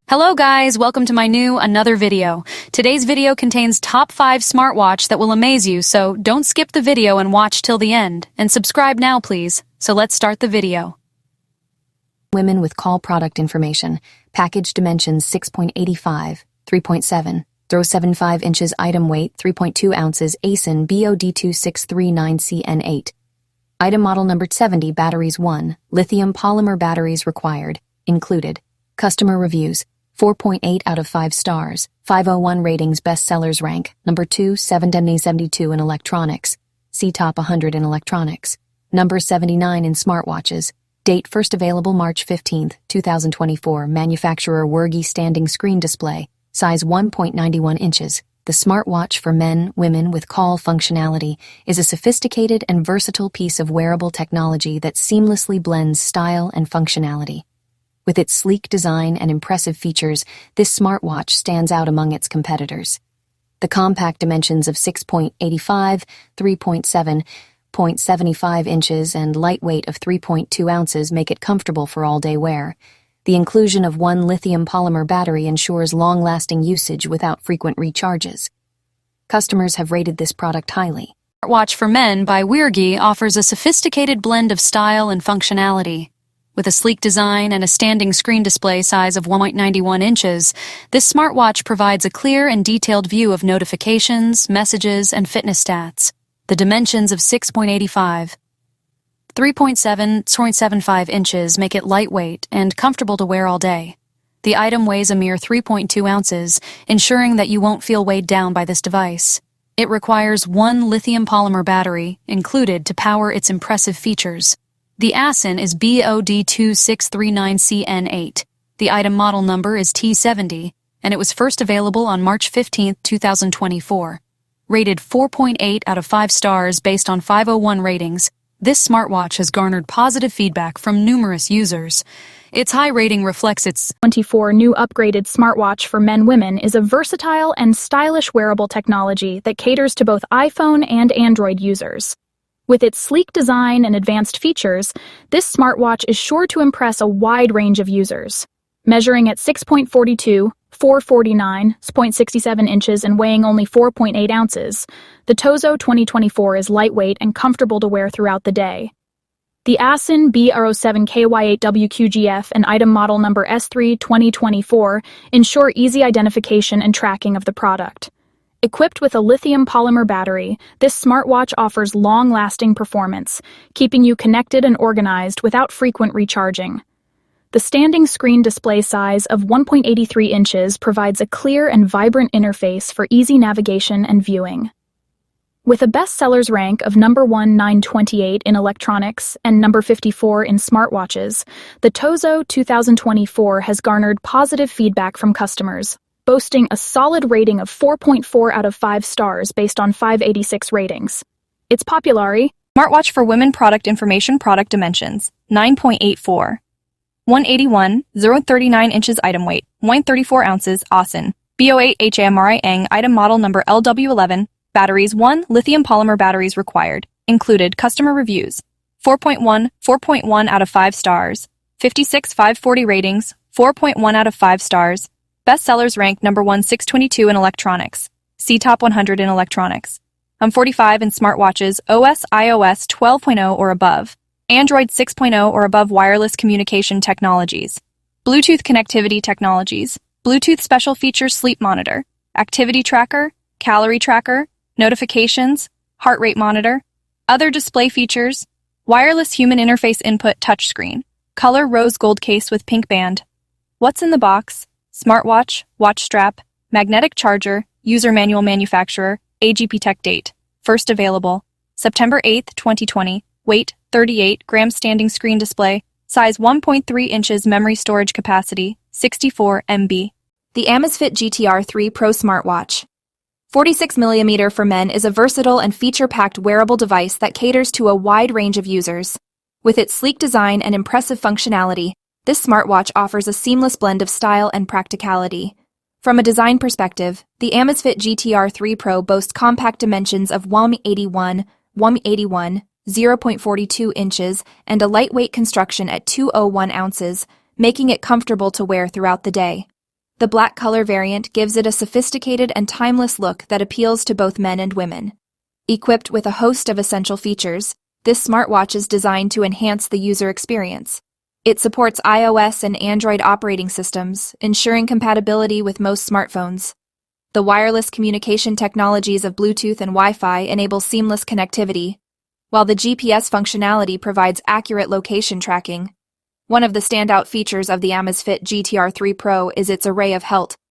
Hello guys, welcome to my another video. Today's video contains top 5 smartwatch that will amaze you, so don't skip the video and watch till the end. And subscribe now, please. So let's start the video. Women with call product information. Package dimensions 6.85, 3.7, throw 75 inches, item weight 3.2 ounces, ASIN BOD2639CN8. Item model number 70, batteries 1, lithium polymer batteries required, included. Customer reviews. 4.8 out of 5 stars, 501 ratings, best sellers rank, number 2, 772 in electronics, see top 100 in electronics, number 79 in smartwatches, date first available March 15, 2024, manufacturer Wergy standing screen display, size 1.91 inches. The smartwatch for men, women with call functionality is a sophisticated and versatile piece of wearable technology that seamlessly blends style and functionality. With its sleek design and impressive features, this smartwatch stands out among its competitors. The compact dimensions of 6.85, 3.7, 0.75 inches, and lightweight of 3.2 ounces make it comfortable for all-day wear. The inclusion of one lithium polymer battery ensures long-lasting usage without frequent recharges. Customers have rated this product highly. Smartwatch for Men by Wergy offers a sophisticated blend of style and functionality. With a sleek design and a standing screen display size of 1.91 inches, this smartwatch provides a clear and detailed view of notifications, messages, and fitness stats. The dimensions of 6.85, 3.7.75 inches make it lightweight and comfortable to wear all day. The item weighs a mere 3.2 ounces, ensuring that you won't feel weighed down by this device. It requires one lithium polymer battery included to power its impressive features. The ASIN is BOD2639CN8. The item model number is T70, and it was first available on March 15, 2024. Rated 4.8 out of 5 stars based on 501 ratings, this smartwatch has garnered positive feedback from numerous users. Its high rating reflects its 24 new upgraded smartwatch for men-women is a versatile and stylish wearable technology that caters to both iPhone and Android users. With its sleek design and advanced features, this smartwatch is sure to impress a wide range of users. Measuring at 6.42, 449.67 inches and weighing only 4.8 ounces, the Tozo 2024 is lightweight and comfortable to wear throughout the day. The ASIN BR07KY8WQGF and item model number S3 2024 ensure easy identification and tracking of the product. Equipped with a lithium polymer battery, this smartwatch offers long-lasting performance, keeping you connected and organized without frequent recharging. The standing screen display size of 1.83 inches provides a clear and vibrant interface for easy navigation and viewing. With a best sellers rank of number 1 928 in electronics and number 54 in smartwatches, the Tozo 2024 has garnered positive feedback from customers, boasting a solid rating of 4.4 out of 5 stars based on 586 ratings. Its popularity: Smartwatch for Women product information, product dimensions 9.84, 181, 0.39 inches, item weight 1.34 ounces, ASIN BO8HAMRI item model number LW11, batteries 1, lithium polymer batteries required, included. Customer reviews: 4.1 out of 5 stars, 56 540 ratings, 4.1 out of 5 stars. Best sellers rank number 1, 622 in electronics, see top 100 in electronics. 45 in smartwatches, OS iOS 12.0 or above, Android 6.0 or above, wireless communication technologies, Bluetooth connectivity technologies, Bluetooth special features, sleep monitor, activity tracker, calorie tracker, notifications, heart rate monitor, other display features, wireless human interface input touchscreen, color rose gold case with pink band. What's in the box? Smartwatch, watch strap, magnetic charger, user manual, manufacturer, AGP Tech date. First available September 8, 2020, weight 38 grams, standing screen display, size 1.3 inches, memory storage capacity 64 MB. The Amazfit GTR 3 Pro smartwatch. 46mm for men is a versatile and feature-packed wearable device that caters to a wide range of users. With its sleek design and impressive functionality, this smartwatch offers a seamless blend of style and practicality. From a design perspective, the Amazfit GTR 3 Pro boasts compact dimensions of 181, 0.42 inches, and a lightweight construction at 201 ounces, making it comfortable to wear throughout the day. The black color variant gives it a sophisticated and timeless look that appeals to both men and women. Equipped with a host of essential features, this smartwatch is designed to enhance the user experience. It supports iOS and Android operating systems, ensuring compatibility with most smartphones. The wireless communication technologies of Bluetooth and Wi-Fi enable seamless connectivity, while the GPS functionality provides accurate location tracking. One of the standout features of the Amazfit GTR 3 Pro is its array of health